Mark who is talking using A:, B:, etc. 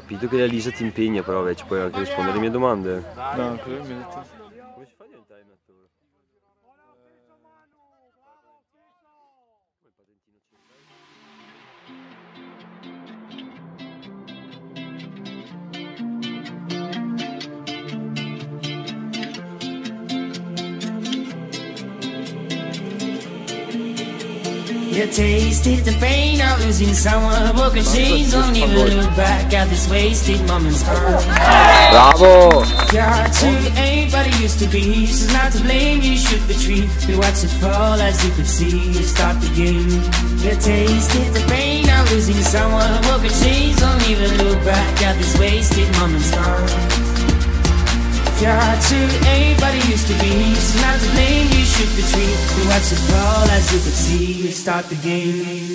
A: capito che la Lisa ti impegna, però ci puoi anche rispondere alle mie domande.
B: No, cosa mi hai detto?
A: Come si fa a diventare un attore? Come il patentino
C: You tasted the pain of losing someone, broken chains. Don't even look back at this wasted moments.
A: Bravo!
C: You're too ain't what it used to be. She's not to blame, you shoot the tree. We watch it fall as you could see. You start the game. You tasted the pain of losing someone, broken chains. Don't even look back at this wasted moments. You're too ain't what it used to be. She's not to blame, you shoot the tree. We watch it fall as you could see. You start the game.